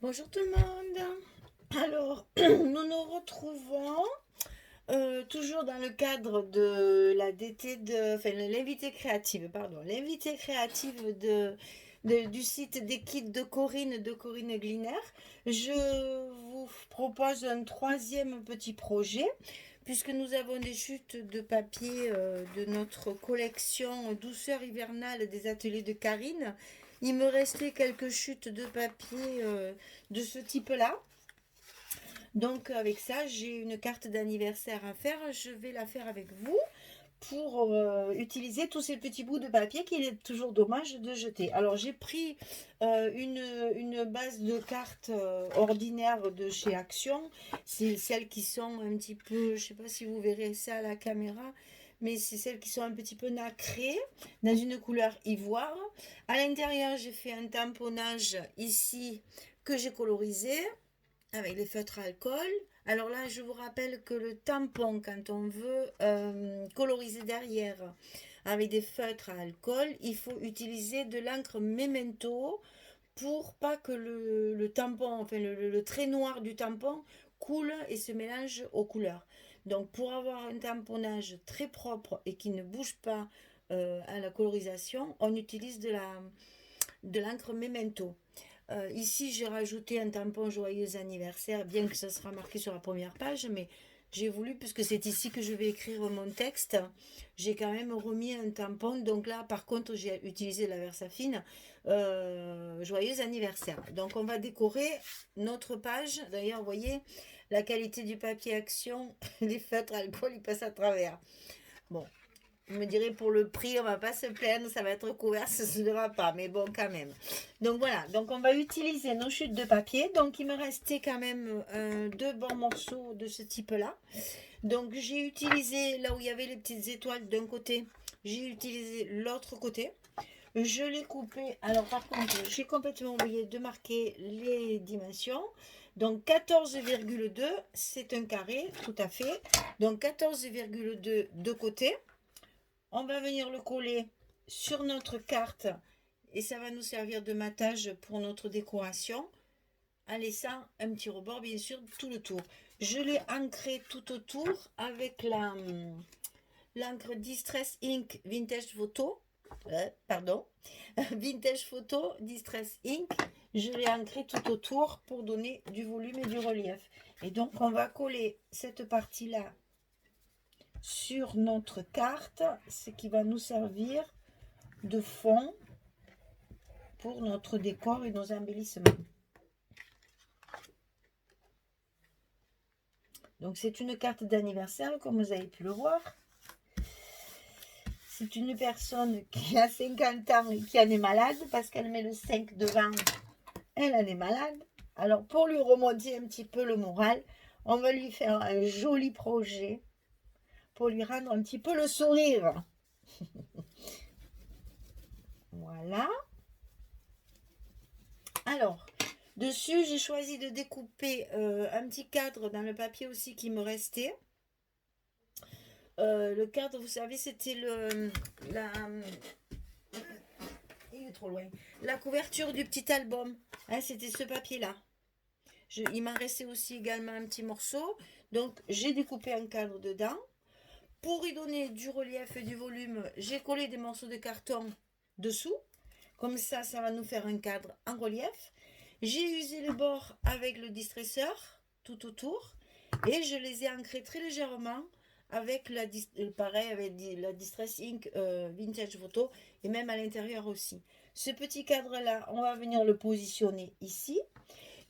Bonjour tout le monde. Alors, nous nous retrouvons toujours dans le cadre de la DT enfin l'invité créative, pardon, l'invité créative du site des kits de Corinne Gliner. Je vous propose un troisième petit projet, puisque nous avons des chutes de papier de notre collection Douceur hivernale des ateliers de Karine. Il me restait quelques chutes de papier de ce type-là. Donc avec ça, j'ai une carte d'anniversaire à faire. Je vais la faire avec vous pour utiliser tous ces petits bouts de papier qu'il est toujours dommage de jeter. Alors j'ai pris une base de cartes ordinaire de chez Action. C'est celles qui sont un petit peu, je sais pas si vous verrez ça à la caméra, mais c'est celles qui sont un petit peu nacrées, dans une couleur ivoire. À l'intérieur, j'ai fait un tamponnage ici que j'ai colorisé avec les feutres à alcool. Alors là, je vous rappelle que le tampon, quand on veut coloriser derrière avec des feutres à alcool, il faut utiliser de l'encre Memento pour pas que le tampon, enfin le trait noir du tampon coule et se mélange aux couleurs. Donc pour avoir un tamponnage très propre et qui ne bouge pas à la colorisation, on utilise de l'encre Memento. Ici, j'ai rajouté un tampon joyeux anniversaire, bien que ça sera marqué sur la première page, mais j'ai voulu, puisque c'est ici que je vais écrire mon texte, j'ai quand même remis un tampon. Donc là, par contre, j'ai utilisé la Versafine joyeux anniversaire. Donc on va décorer notre page. D'ailleurs, vous voyez, la qualité du papier Action, les feutres alcool, ils passent à travers. Bon, vous me direz pour le prix, on va pas se plaindre, ça va être couvert, ça se verra pas, mais bon quand même. Donc voilà, donc on va utiliser nos chutes de papier. Donc il me restait quand même deux bons morceaux de ce type-là. Donc j'ai utilisé là où il y avait les petites étoiles d'un côté, j'ai utilisé l'autre côté. Je l'ai coupé. Alors par contre, j'ai complètement oublié de marquer les dimensions. Donc 14,2, c'est un carré, tout à fait. Donc 14,2 de côté. On va venir le coller sur notre carte et ça va nous servir de matage pour notre décoration en laissant un petit rebord bien sûr tout le tour. Je l'ai ancré tout autour avec l'encre Distress Ink Vintage Photo. Pardon, Vintage Photo Distress Ink. Je l'ai ancré tout autour pour donner du volume et du relief. Et donc on va coller cette partie-là sur notre carte, ce qui va nous servir de fond pour notre décor et nos embellissements. Donc c'est une carte d'anniversaire, comme vous avez pu le voir. C'est une personne qui a 50 ans et qui en est malade, parce qu'elle met le 5 devant, elle en est malade. Alors pour lui remonter un petit peu le moral, on va lui faire un joli projet pour lui rendre un petit peu le sourire. Voilà. Alors, dessus, j'ai choisi de découper un petit cadre dans le papier aussi qui me restait. Le cadre, vous savez, c'était il est trop loin. La couverture du petit album. Hein, c'était ce papier-là. Il m'en restait aussi également un petit morceau. Donc, j'ai découpé un cadre dedans. Pour y donner du relief et du volume, j'ai collé des morceaux de carton dessous. Comme ça va nous faire un cadre en relief. J'ai usé le bord avec le distresseur tout autour et je les ai ancrés très légèrement avec pareil avec la Distress Ink Vintage Photo et même à l'intérieur aussi. Ce petit cadre là, on va venir le positionner ici.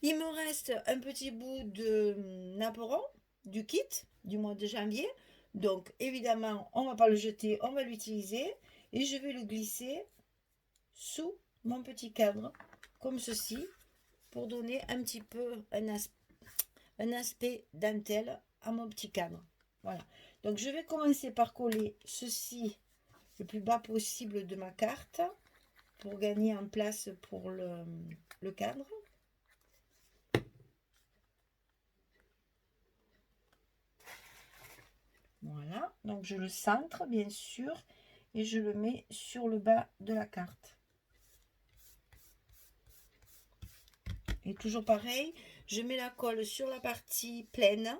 Il me reste un petit bout de naperon du kit du mois de janvier. Donc évidemment, on ne va pas le jeter, on va l'utiliser et je vais le glisser sous mon petit cadre comme ceci pour donner un petit peu un aspect dentelle à mon petit cadre. Voilà. Donc je vais commencer par coller ceci le plus bas possible de ma carte pour gagner en place pour le cadre. Voilà, donc je le centre bien sûr et je le mets sur le bas de la carte. Et toujours pareil, je mets la colle sur la partie pleine.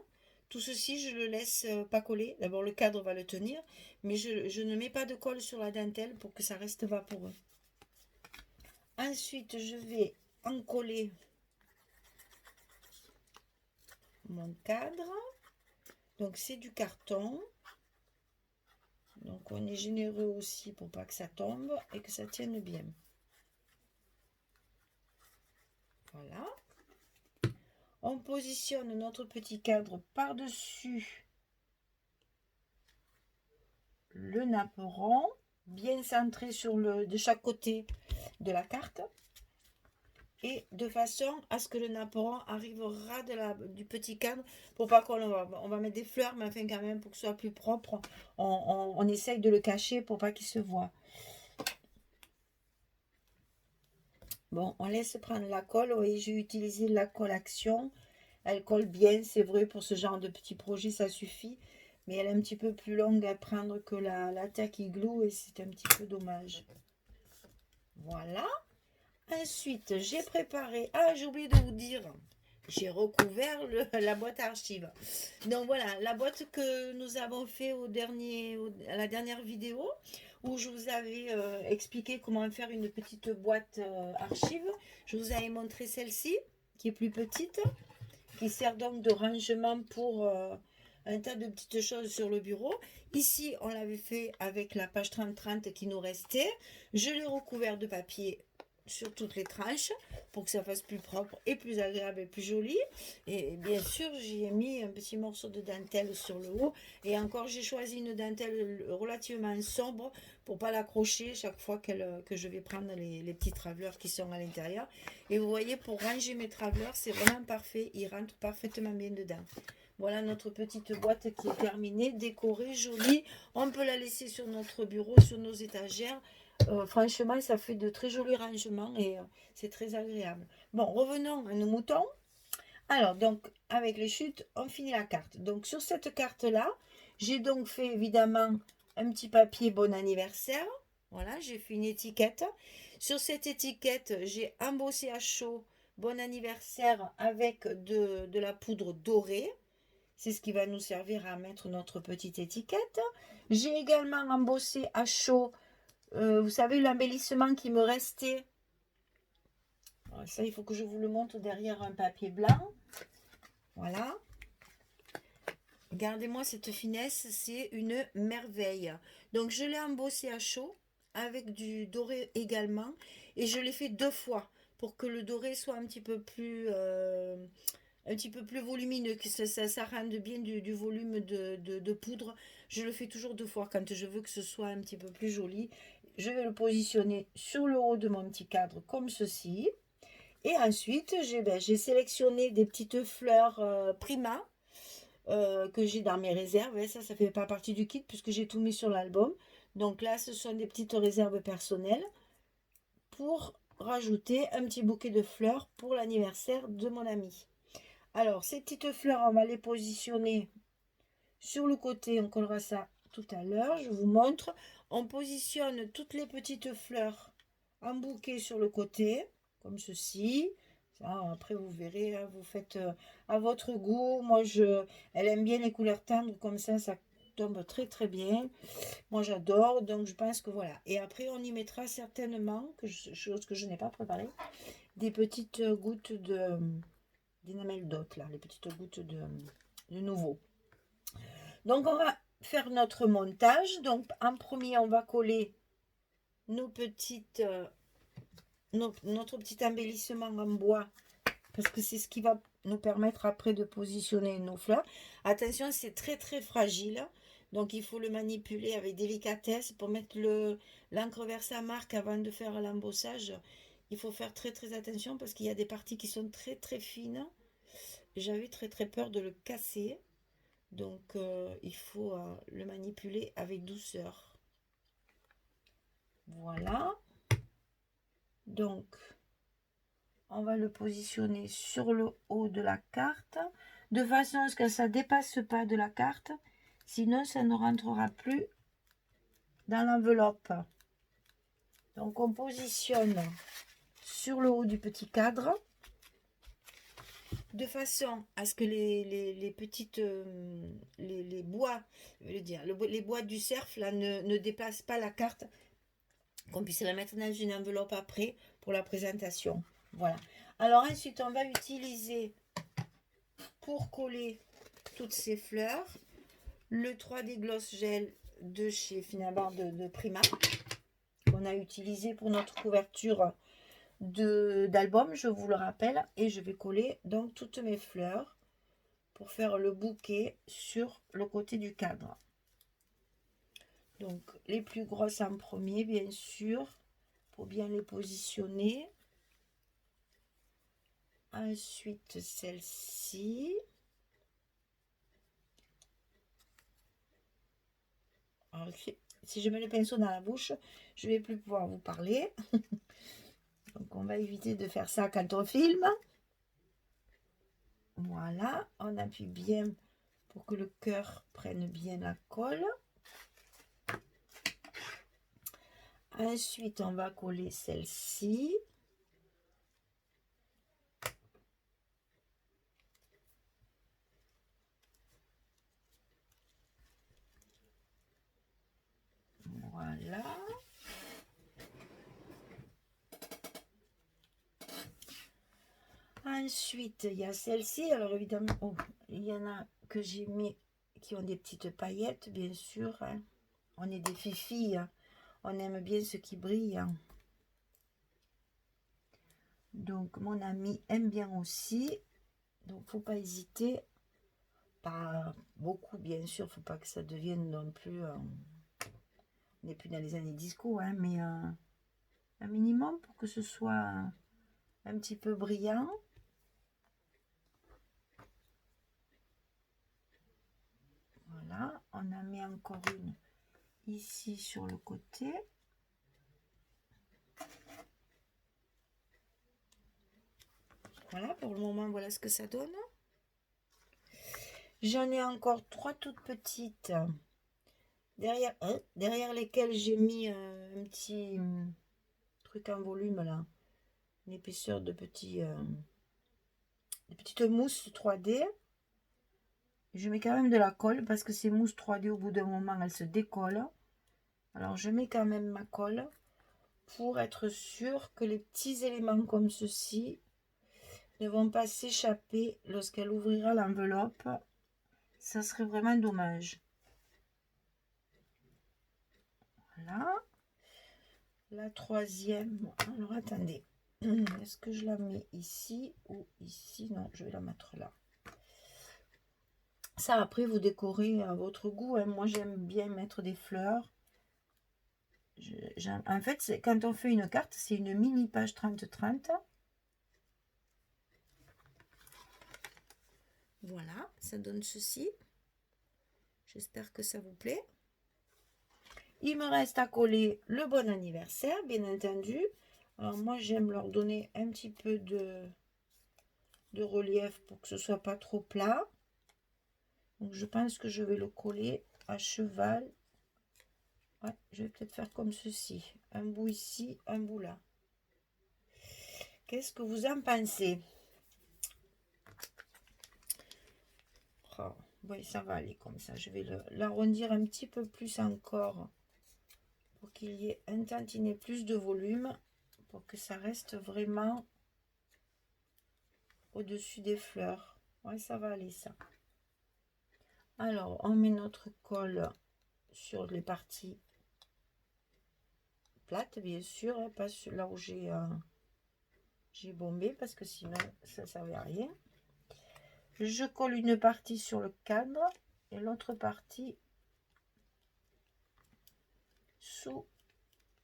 Tout ceci, je le laisse pas coller. D'abord, le cadre va le tenir, mais je ne mets pas de colle sur la dentelle pour que ça reste vaporeux. Ensuite, je vais encoller mon cadre. Donc, c'est du carton. Donc, on est généreux aussi pour pas que ça tombe et que ça tienne bien. Voilà. On positionne notre petit cadre par-dessus le napperon, bien centré sur de chaque côté de la carte. Et de façon à ce que le napperon arrive au ras du petit cadre, pour pas qu'on on va mettre des fleurs, mais enfin quand même pour que ce soit plus propre, on essaye de le cacher pour pas qu'il se voit. Bon, on laisse prendre la colle. Vous voyez, j'ai utilisé la colle Action. Elle colle bien, c'est vrai, pour ce genre de petit projet, ça suffit. Mais elle est un petit peu plus longue à prendre que la Tack Igloo et c'est un petit peu dommage. Voilà. Ensuite, j'ai préparé... Ah, j'ai oublié de vous dire, j'ai recouvert la boîte à archives. Donc voilà, la boîte que nous avons fait à la dernière vidéo, où je vous avais expliqué comment faire une petite boîte archive. Je vous avais montré celle-ci, qui est plus petite, qui sert donc de rangement pour un tas de petites choses sur le bureau. Ici, on l'avait fait avec la page 30-30 qui nous restait. Je l'ai recouvert de papier sur toutes les tranches pour que ça fasse plus propre et plus agréable et plus joli. Et bien sûr, j'y ai mis un petit morceau de dentelle sur le haut. Et encore, j'ai choisi une dentelle relativement sombre pour pas l'accrocher chaque fois que je vais prendre les petits travelers qui sont à l'intérieur. Et vous voyez, pour ranger mes travelers, c'est vraiment parfait. Ils rentrent parfaitement bien dedans. Voilà notre petite boîte qui est terminée, décorée, jolie. On peut la laisser sur notre bureau, sur nos étagères. Franchement, ça fait de très jolis rangements et c'est très agréable. Bon, revenons à nos moutons. Alors, donc, avec les chutes, on finit la carte. Donc, sur cette carte-là, j'ai donc fait évidemment un petit papier bon anniversaire. Voilà, j'ai fait une étiquette. Sur cette étiquette, j'ai embossé à chaud bon anniversaire avec de la poudre dorée. C'est ce qui va nous servir à mettre notre petite étiquette. J'ai également embossé à chaud, vous savez, l'embellissement qui me restait. Alors ça, il faut que je vous le montre derrière un papier blanc. Voilà. Regardez-moi cette finesse, c'est une merveille. Donc, je l'ai embossé à chaud avec du doré également. Et je l'ai fait 2 fois pour que le doré soit un petit peu plus volumineux, que ça rende bien du volume de poudre. Je le fais toujours 2 fois quand je veux que ce soit un petit peu plus joli. Je vais le positionner sur le haut de mon petit cadre comme ceci. Et ensuite, j'ai sélectionné des petites fleurs Prima que j'ai dans mes réserves. Et ça ne fait pas partie du kit puisque j'ai tout mis sur l'album. Donc là, ce sont des petites réserves personnelles pour rajouter un petit bouquet de fleurs pour l'anniversaire de mon ami. Alors, ces petites fleurs, on va les positionner sur le côté. On collera ça tout à l'heure. Je vous montre. On positionne toutes les petites fleurs en bouquet sur le côté, comme ceci. Ça, après, vous verrez, hein, vous faites à votre goût. Moi, elle aime bien les couleurs tendres, comme ça tombe très très bien. Moi, j'adore, donc je pense que voilà. Et après, on y mettra certainement, chose que je n'ai pas préparée, des petites gouttes d'énamel d'hôte, là, les petites gouttes de nouveau. Donc, on va faire notre montage. Donc, en premier, on va coller nos notre petit embellissement en bois parce que c'est ce qui va nous permettre après de positionner nos fleurs. Attention, c'est très très fragile, donc il faut le manipuler avec délicatesse pour mettre l'encre vers sa marque avant de faire l'embossage. Il faut faire très très attention parce qu'il y a des parties qui sont très très fines. J'avais très très peur de le casser, donc il faut le manipuler avec douceur. Voilà, donc on va le positionner sur le haut de la carte de façon à ce que ça ne dépasse pas de la carte, sinon ça ne rentrera plus dans l'enveloppe. Donc on positionne sur le haut du petit cadre. de façon à ce que les petites les bois, je veux dire, les bois du cerf là ne déplacent pas la carte, qu'on puisse la mettre dans une enveloppe après pour la présentation. Voilà. Alors ensuite, on va utiliser pour coller toutes ces fleurs le 3D Gloss Gel de chez Finabar de Prima, qu'on a utilisé pour notre couverture d'album, je vous le rappelle. Et je vais coller donc toutes mes fleurs pour faire le bouquet sur le côté du cadre. Donc les plus grosses en premier, bien sûr, pour bien les positionner. Ensuite, celle-ci. Si je mets le pinceau dans la bouche, je ne vais plus pouvoir vous parler. Donc, on va éviter de faire ça quand on filme. Voilà, on appuie bien pour que le cœur prenne bien la colle. Ensuite, on va coller celle-ci. Voilà. Ensuite, il y a celle-ci. Alors, évidemment, oh, il y en a que j'ai mis qui ont des petites paillettes, bien sûr. Hein. On est des fifilles. Hein. On aime bien ce qui brille. Hein. Donc, mon ami aime bien aussi. Donc, faut pas hésiter. Pas beaucoup, bien sûr. Faut pas que ça devienne non plus... on n'est plus dans les années disco, hein, mais un minimum pour que ce soit un petit peu brillant. Voilà. On en met encore une ici sur le côté. Voilà, pour le moment, voilà ce que ça donne. J'en ai encore 3 toutes petites derrière lesquelles j'ai mis un petit truc en volume là, une épaisseur de petites mousses 3D. Je mets quand même de la colle parce que ces mousses 3D au bout d'un moment elles se décollent. Alors je mets quand même ma colle pour être sûr que les petits éléments comme ceci ne vont pas s'échapper lorsqu'elle ouvrira l'enveloppe. Ça serait vraiment dommage. Voilà. La troisième. Alors attendez. Est-ce que je la mets ici ou ici? Non, je vais la mettre là. Ça, après, vous décorez à votre goût. Hein. Moi, j'aime bien mettre des fleurs. En fait, quand on fait une carte, c'est une mini page 30-30. Voilà, ça donne ceci. J'espère que ça vous plaît. Il me reste à coller le bon anniversaire, bien entendu. Alors moi, j'aime leur donner un petit peu de relief pour que ce soit pas trop plat. Donc, je pense que je vais le coller à cheval. Ouais, je vais peut-être faire comme ceci. Un bout ici, un bout là. Qu'est-ce que vous en pensez? Oh, oui, ça va aller comme ça. Je vais l'arrondir un petit peu plus encore pour qu'il y ait un tantinet plus de volume pour que ça reste vraiment au-dessus des fleurs. Ouais, ça va aller ça. Alors, on met notre colle sur les parties plates, bien sûr, hein, pas sur là où j'ai bombé parce que sinon ça ne servait à rien. Je colle une partie sur le cadre et l'autre partie sous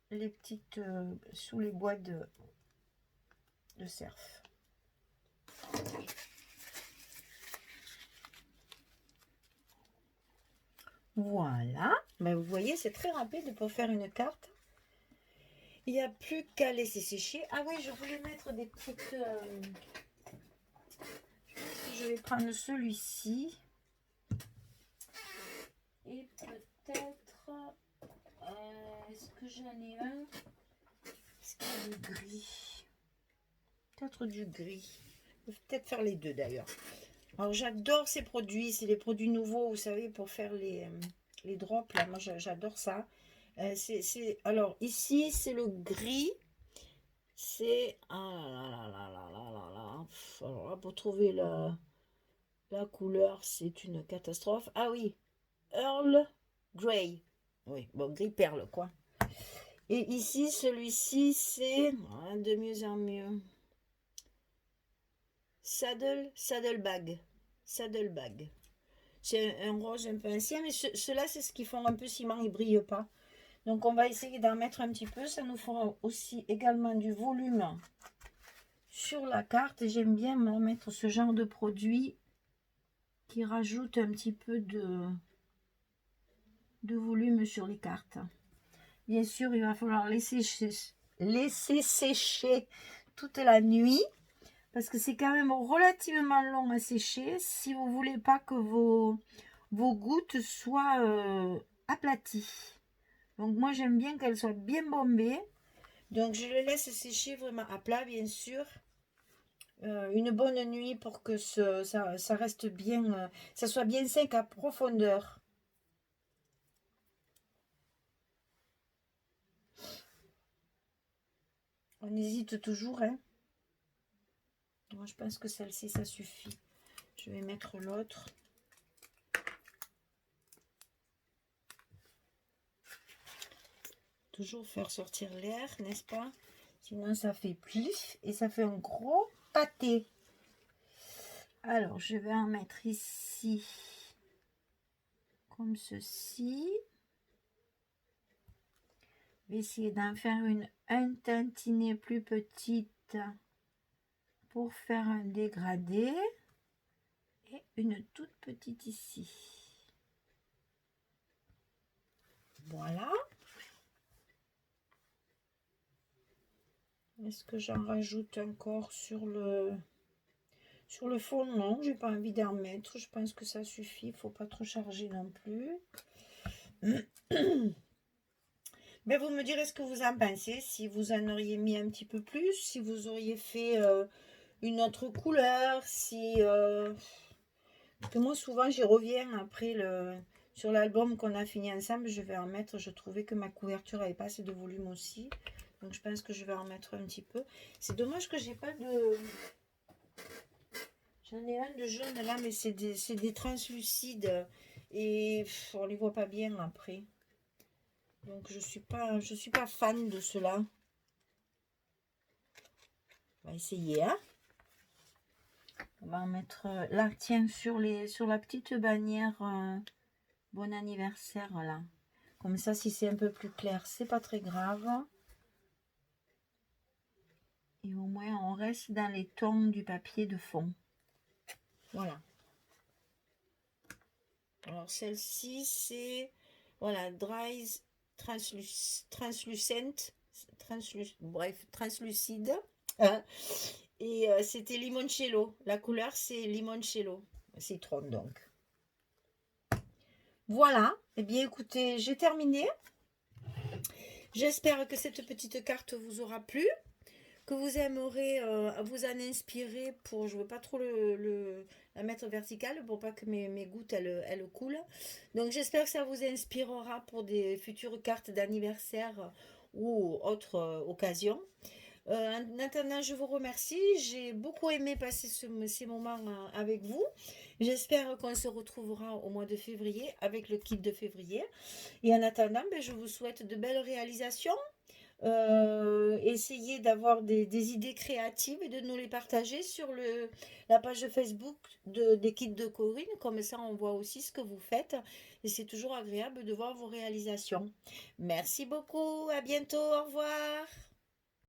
les petites sous les bois de cerf. Voilà, ben, vous voyez, c'est très rapide pour faire une carte. Il n'y a plus qu'à laisser sécher. Ah oui, je voulais mettre des petites... je vais prendre celui-ci. Et peut-être... est-ce que j'en ai un? Est-ce qu'il y a du gris? Peut-être du gris. Je vais peut-être faire les deux d'ailleurs. Alors j'adore ces produits, c'est des produits nouveaux, vous savez, pour faire les drops, là, moi j'adore ça. Alors ici c'est le gris, c'est... Ah là là là là là là là. Alors là, pour trouver la couleur, c'est une catastrophe. Ah oui, Earl Grey. Oui, bon, gris perle quoi. Et ici, celui-ci, c'est de mieux en mieux. Saddlebag. Saddlebag. C'est un rose un peu ancien, mais ceux-là, c'est ce qui font un peu ciment, ils ne brillent pas. Donc, on va essayer d'en mettre un petit peu. Ça nous fera aussi également du volume sur la carte. Et j'aime bien me mettre ce genre de produit qui rajoute un petit peu de volume sur les cartes. Bien sûr, il va falloir laisser sécher toute la nuit. Parce que c'est quand même relativement long à sécher si vous ne voulez pas que vos gouttes soient aplaties. Donc moi j'aime bien qu'elles soient bien bombées. Donc je les laisse sécher vraiment à plat bien sûr. Une bonne nuit pour que ça reste bien, ça soit bien sec à profondeur. On hésite toujours, hein. Moi je pense que celle-ci ça suffit. Je vais mettre l'autre. Toujours faire sortir l'air, n'est-ce pas? Sinon ça fait plif et ça fait un gros pâté. Alors je vais en mettre ici comme ceci. Je vais essayer d'en faire un tantinet plus petite pour faire un dégradé et une toute petite ici. Voilà. Est-ce que j'en rajoute encore sur le fond? Non, j'ai pas envie d'en mettre. Je pense que ça suffit. Il ne faut pas trop charger non plus. Mais vous me direz ce que vous en pensez. Si vous en auriez mis un petit peu plus, si vous auriez fait une autre couleur, si... Parce que moi, souvent, j'y reviens après sur l'album qu'on a fini ensemble. Je vais en mettre. Je trouvais que ma couverture n'avait pas assez de volume aussi. Donc, je pense que je vais en mettre un petit peu. C'est dommage que j'ai pas de... J'en ai un de jaune là, mais c'est des translucides. Et on les voit pas bien après. Donc, je suis pas fan de cela. On va essayer, hein. On va en mettre là, tiens, sur la petite bannière bon anniversaire, là. Comme ça, si c'est un peu plus clair, c'est pas très grave. Et au moins, on reste dans les tons du papier de fond. Voilà. Alors, celle-ci, c'est... Voilà, Dries Translucent. Bref, translucide. Et c'était limoncello. La couleur, c'est limoncello. Citron, donc. Voilà. Eh bien, écoutez, j'ai terminé. J'espère que cette petite carte vous aura plu, que vous aimerez vous en inspirer pour... Je ne veux pas trop la mettre verticale pour pas que mes gouttes, elles coulent. Donc, j'espère que ça vous inspirera pour des futures cartes d'anniversaire ou autres occasions. En attendant, je vous remercie. J'ai beaucoup aimé passer ces moments avec vous. J'espère qu'on se retrouvera au mois de février avec le kit de février. Et en attendant, je vous souhaite de belles réalisations. Essayez d'avoir des idées créatives et de nous les partager sur la page Facebook des kits de Corinne. Comme ça, on voit aussi ce que vous faites. Et c'est toujours agréable de voir vos réalisations. Merci beaucoup. À bientôt. Au revoir.